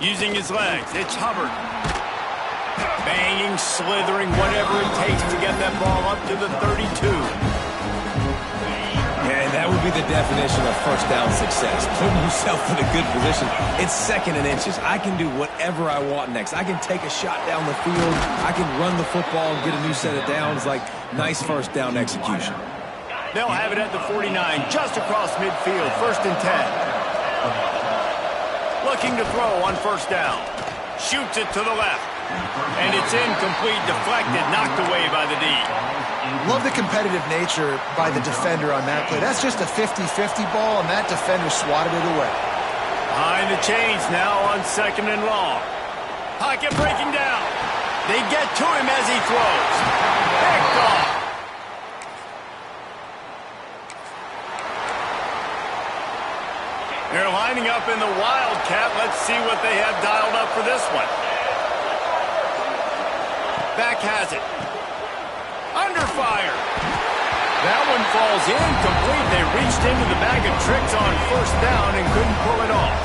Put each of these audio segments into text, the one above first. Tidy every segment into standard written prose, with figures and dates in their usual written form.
Using his legs, it's Hubbard. Banging, slithering, whatever it takes to get that ball up to the 32. Yeah, that would be the definition of first down success. Putting yourself in a good position. It's 2nd and inches. I can do whatever I want next. I can take a shot down the field. I can run the football and get a new set of downs. Like, nice first down execution. They'll have it at the 49, just across midfield, 1st and 10. Looking to throw on first down. Shoots it to the left. And it's incomplete, deflected, knocked away by the D. Love the competitive nature by the defender on that play. That's just a 50-50 ball, and that defender swatted it away. Behind the chains now on 2nd and long. Pocket breaking down. They get to him as he throws. Picked off. They're lining up in the Wildcat. Let's see what they have dialed up for this one. Back has it. Under fire. That one falls incomplete. They reached into the bag of tricks on first down and couldn't pull it off.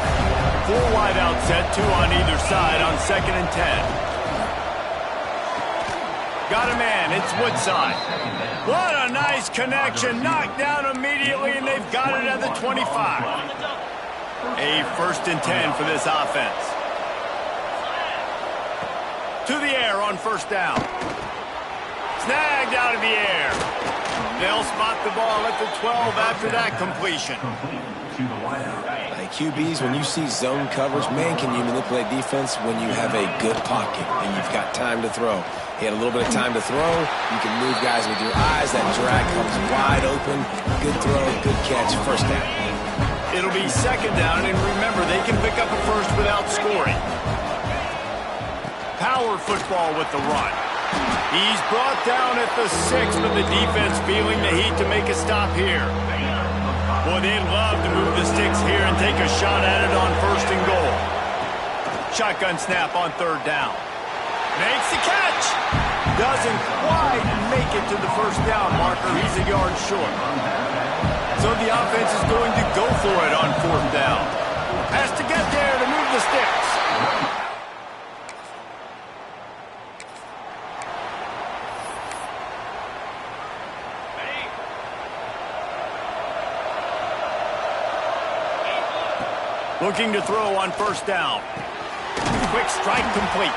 4 wide out set, 2 on either side on 2nd and 10. Got a man. It's Woodside. What a nice connection. Knocked down immediately, and they've got it at the 25. A 1st and 10 for this offense. To the air on first down. Snagged out of the air. They'll spot the ball at the 12 after that completion. Hey, QBs, when you see zone coverage, man, can you manipulate defense when you have a good pocket and you've got time to throw. He had a little bit of time to throw. You can move guys with your eyes. That drag comes wide open. Good throw, good catch, first down. It'll be 2nd down, and remember, they can pick up a first without scoring. Power football with the run. He's brought down at the 6, but the defense feeling the heat to make a stop here. Boy, they'd love to move the sticks here and take a shot at it on 1st and goal. Shotgun snap on 3rd down. Makes the catch. Doesn't quite make it to the first down marker. He's a yard short. So the offense is going to go for it on 4th down. Has to get there to move the sticks. Looking to throw on first down. Quick strike complete.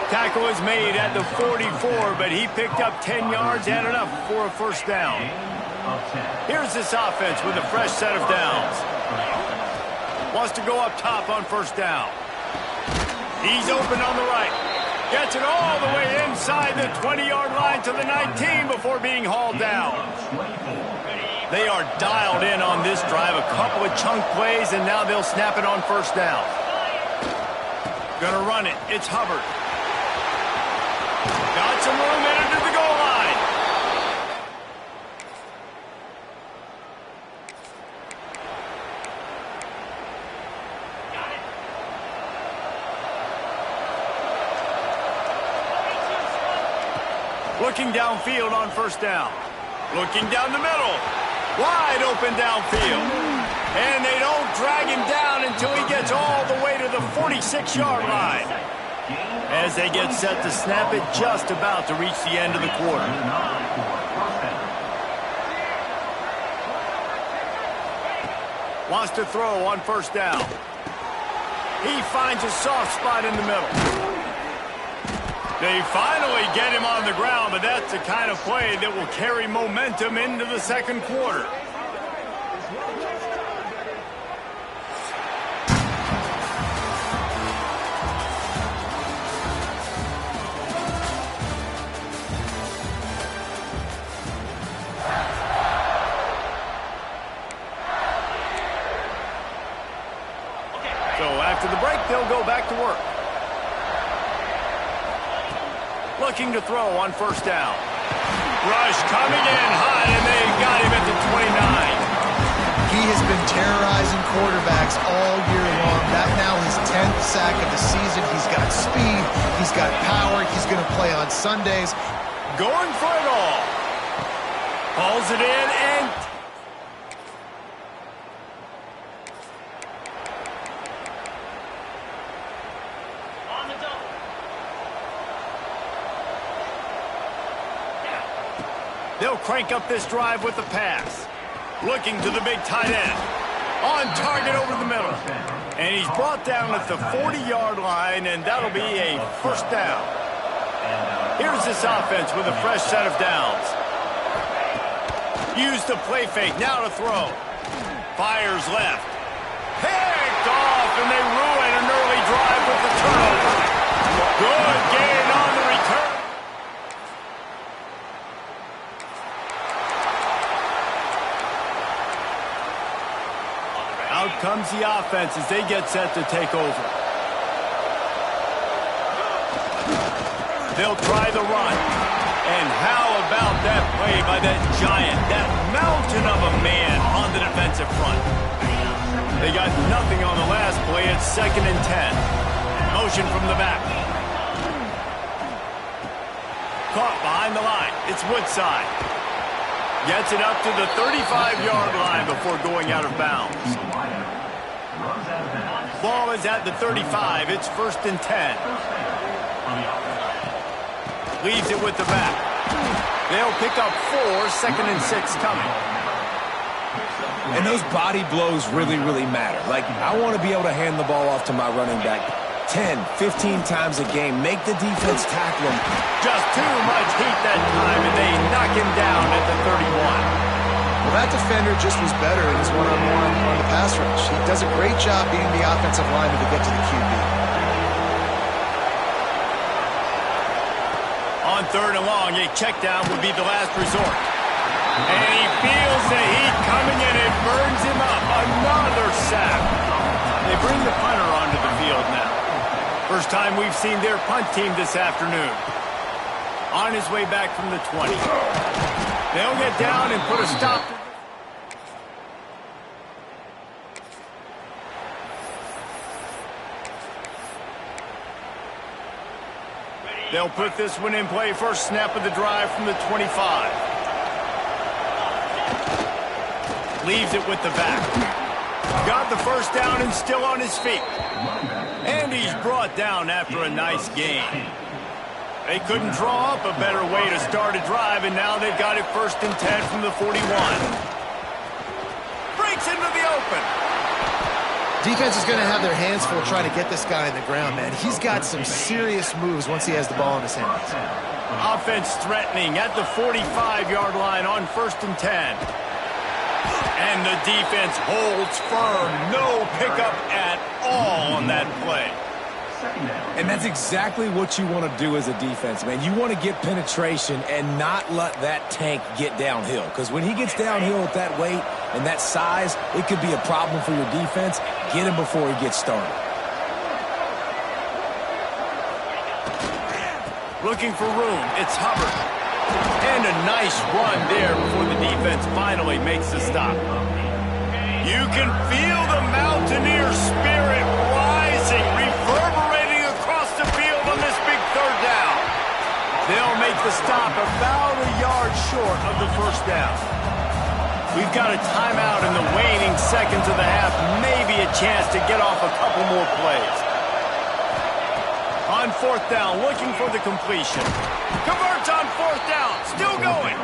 Tackle is made at the 44, but he picked up 10 yards and enough for a first down. Here's this offense with a fresh set of downs. Wants to go up top on first down. He's open on the right. Gets it all the way inside the 20-yard line to the 19 before being hauled down. They are dialed in on this drive. A couple of chunk plays, and now they'll snap it on first down. Gonna run it. It's Hubbard. Got some room in it to the goal line. Looking downfield on first down. Looking down the middle. Wide open downfield. And they don't drag him down until he gets all the way to the 46-yard line. As they get set to snap it, just about to reach the end of the quarter. Wants to throw on first down. He finds a soft spot in the middle. They finally get him on the ground, but that's the kind of play that will carry momentum into the second quarter. So after the break, they'll go back to work. Looking to throw on first down. Rush coming in hot, and they got him at the 29. He has been terrorizing quarterbacks all year long. That now his 10th sack of the season. He's got speed. He's got power. He's going to play on Sundays. Going for it all. Pulls it in, and They'll crank up this drive with the pass. Looking to the big tight end. On target over the middle. And he's brought down at the 40-yard line, and that'll be a first down. Here's this offense with a fresh set of downs. Use the play fake, now to throw. Fires left. Picked off, and they ruin an early drive with the turnover. Good gain on the return. Out comes the offense as they get set to take over. They'll try the run. And how about that play by that giant, that mountain of a man on the defensive front? They got nothing on the last play. It's 2nd and 10. Motion from the back. Caught behind the line. It's Woodside. Gets it up to the 35-yard line before going out of bounds. Ball is at the 35. It's 1st and 10. Leaves it with the back. They'll pick up 4, 2nd and 6 coming. And those body blows really, really matter. Like, I want to be able to hand the ball off to my running back 10, 15 times a game. Make the defense tackle him. Just too much heat that time, and they knock him down at the 31. Well, that defender just was better in his one-on-one on the pass rush. He does a great job being the offensive lineman to get to the QB. On 3rd and long, a check down would be the last resort. And he feels the heat coming and it burns him up. Another sack. They bring the punter onto the field now. First time we've seen their punt team this afternoon. On his way back from the 20. They'll get down and put a stop to They'll put this one in play. First snap of the drive from the 25. Leaves it with the back. Got the first down and still on his feet. And he's brought down after a nice gain. They couldn't draw up a better way to start a drive, and now they've got it 1st and 10 from the 41. Breaks into the open. Defense is going to have their hands full trying to get this guy in the ground, man. He's got some serious moves once he has the ball in his hands. Offense threatening at the 45-yard line on 1st and 10. And the defense holds firm. No pickup at all on that play. And that's exactly what you want to do as a defense, man. You want to get penetration and not let that tank get downhill. Because when he gets downhill at that weight and that size, it could be a problem for your defense. Get him before he gets started. Looking for room. It's Hubbard. And a nice run there before the defense finally makes the stop. You can feel the Mountaineer spirit rising, reverberating across the field on this big 3rd down. They'll make the stop about a yard short of the first down. We've got a timeout in the waning seconds of the half, maybe a chance to get off a couple more plays. On 4th down, looking for the completion. Converts on 4th down, still going.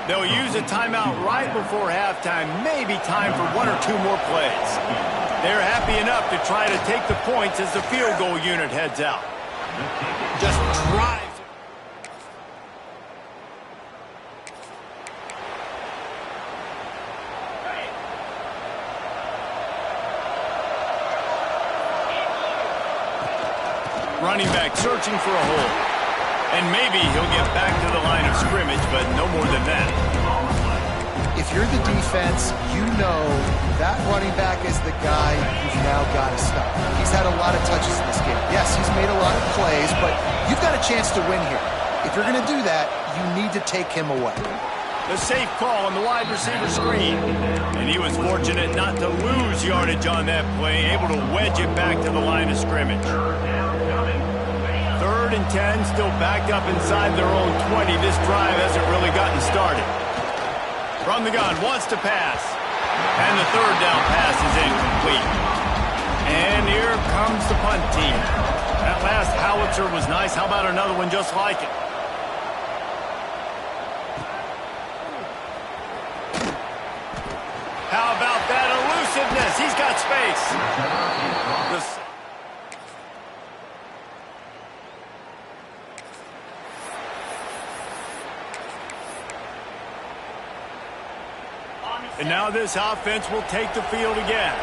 They'll use a timeout right before halftime, maybe time for 1 or 2 more plays. They're happy enough to try to take the points as the field goal unit heads out. Just drives. Running back searching for a hole. And maybe he'll get back to the line of scrimmage, but no more than that. If you're the defense, you know that running back is the guy you've now got to stop. He's had a lot of touches in this game. Yes, he's made a lot of plays, but you've got a chance to win here. If you're going to do that, you need to take him away. The safe call on the wide receiver screen. And he was fortunate not to lose yardage on that play, able to wedge it back to the line of scrimmage. 3rd and 10, still backed up inside their own 20. This drive hasn't really gotten started. From the gun, wants to pass. And the 3rd down pass is incomplete. And here comes the punt team. That last howitzer was nice. How about another one just like it? fires. He's got space. And now this offense will take the field again.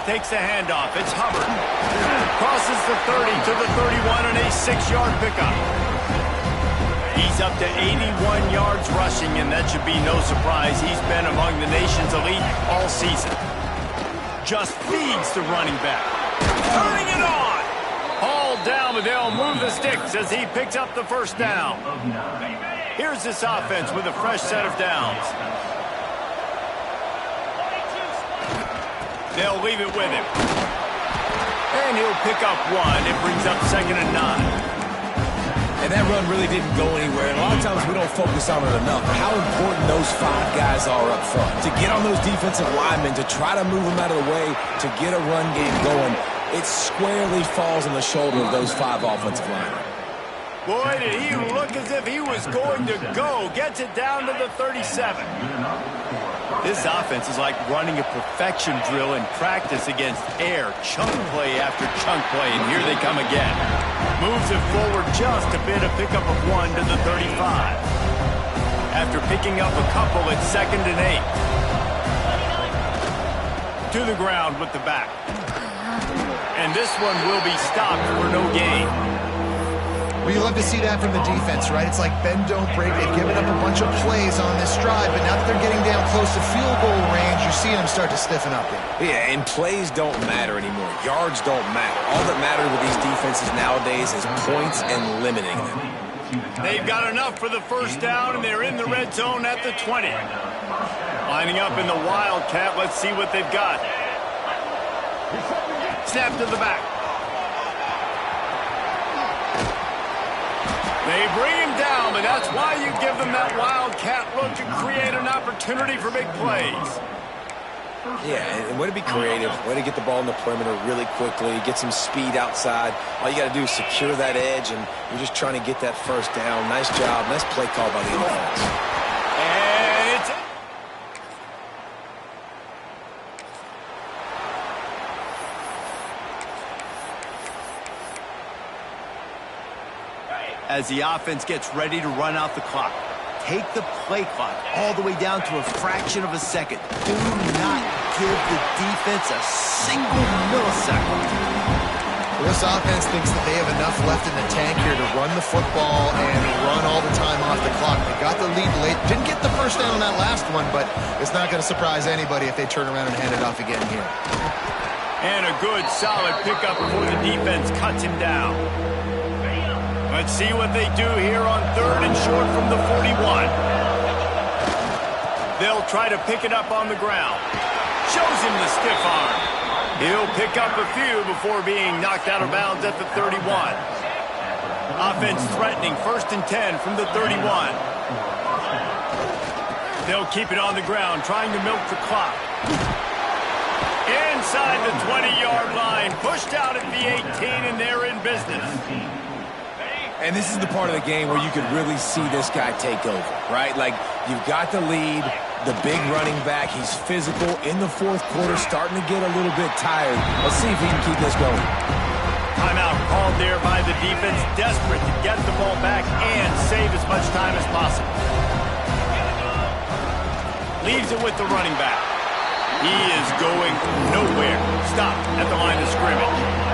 Takes the handoff. It's Hubbard. Crosses the 30 to the 31 and a 6-yard pickup. He's up to 81 yards rushing, and that should be no surprise. He's been among the nation's elite all season. Just feeds the running back. Turning it on. Hauled down, but they'll move the sticks as he picks up the first down. Here's this offense with a fresh set of downs. They'll leave it with him. And he'll pick up one. It brings up 2nd and 9. And that run really didn't go anywhere. And a lot of times we don't focus on it enough. But how important those 5 guys are up front. To get on those defensive linemen, to try to move them out of the way, to get a run game going, it squarely falls on the shoulder of those 5 offensive linemen. Boy, did he look as if he was going to go. Gets it down to the 37. This offense is like running a perfection drill in practice against air. Chunk play after chunk play, and here they come again. Moves it forward just a bit, a pickup of 1 to the 35. After picking up a couple, it's 2nd and 8. To the ground with the back. And this one will be stopped for no gain. Well, you love to see that from the defense, right? It's like bend, don't break. They've given up a bunch of plays on this drive, but now that they're getting down close to field goal range, you're seeing them start to stiffen up here. Yeah, and plays don't matter anymore. Yards don't matter. All that matters with these defenses nowadays is points and limiting them. They've got enough for the first down, and they're in the red zone at the 20. Lining up in the Wildcat. Let's see what they've got. Snap to the back. They bring him down, but that's why you give them that Wildcat look to create an opportunity for big plays. Yeah, and way to be creative, way to get the ball in the perimeter really quickly, get some speed outside. All you got to do is secure that edge, and you're just trying to get that first down. Nice job. Nice play call by the offense. And it's... As the offense gets ready to run out the clock, take the play clock all the way down to a fraction of a second. Do not give the defense a single millisecond. Well, this offense thinks that they have enough left in the tank here to run the football and run all the time off the clock. They got the lead late. Didn't get the first down on that last one, but it's not going to surprise anybody if they turn around and hand it off again here. And a good, solid pickup before the defense cuts him down. Let's see what they do here on 3rd and short from the 41. They'll try to pick it up on the ground. Shows him the stiff arm. He'll pick up a few before being knocked out of bounds at the 31. Offense threatening 1st and 10 from the 31. They'll keep it on the ground, trying to milk the clock. Inside the 20-yard line, pushed out at the 18, and they're in business. And this is the part of the game where you could really see this guy take over, right? Like, you've got the lead, the big running back. He's physical in the 4th quarter, starting to get a little bit tired. Let's see if he can keep this going. Timeout called there by the defense, desperate to get the ball back and save as much time as possible. Leaves it with the running back. He is going nowhere. Stop at the line of scrimmage.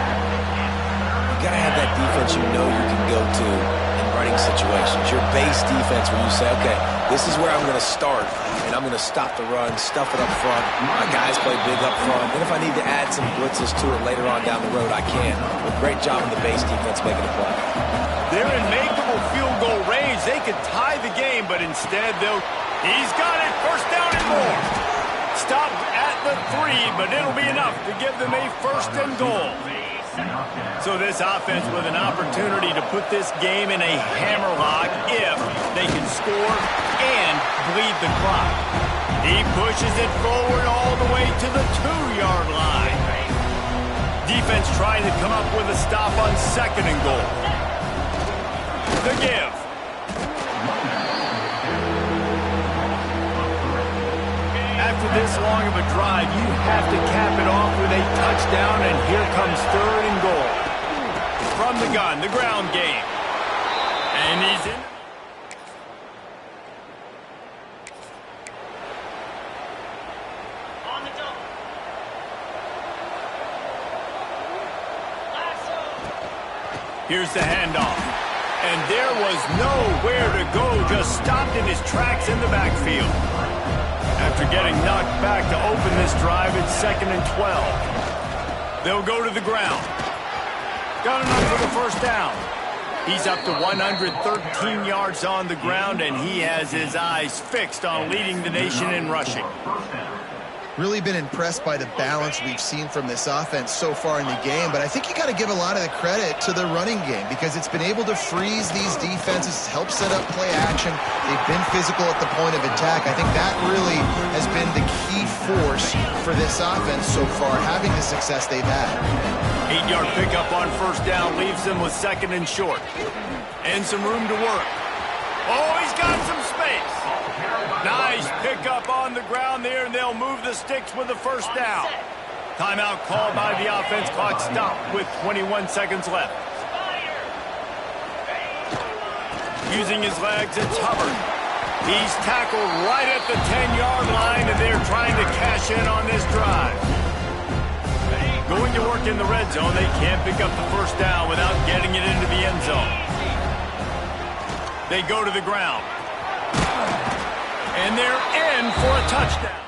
You got to have that defense you know you can go to in running situations. Your base defense when you say, okay, this is where I'm going to start, and I'm going to stop the run, stuff it up front. My guys play big up front. And if I need to add some blitzes to it later on down the road, I can. But great job in the base defense making a play. They're in makeable field goal range. They could tie the game, but instead he's got it. First down and more. Stop at the 3, but it'll be enough to give them a 1st and goal. So this offense with an opportunity to put this game in a hammerlock if they can score and bleed the clock. He pushes it forward all the way to the 2-yard line. Defense trying to come up with a stop on 2nd and goal. The give. long of a drive, you have to cap it off with a touchdown, and here comes 3rd and goal. From the gun, the ground game. And he's in. Here's the handoff. And there was nowhere to go, just stopped in his tracks in the backfield. After getting knocked back to open this drive, it's 2nd and 12. They'll go to the ground. Got enough for the first down. He's up to 113 yards on the ground, and he has his eyes fixed on leading the nation in rushing. Really been impressed by the balance we've seen from this offense so far in the game, but I think you got to give a lot of the credit to the running game because it's been able to freeze these defenses, help set up play action. They've been physical at the point of attack. I think that really has been the key force for this offense so far, having the success they've had. 8-yard pickup on first down leaves them with 2nd and short. And some room to work. Oh, he's got some space. Nice pickup on the ground there, and they'll move the sticks with the first down. Timeout called by the offense. Clock stopped with 21 seconds left. Using his legs, it's Hubbard. He's tackled right at the 10-yard line, and they're trying to cash in on this drive. Going to work in the red zone, they can't pick up the first down without getting it into the end zone. They go to the ground. And they're in for a touchdown.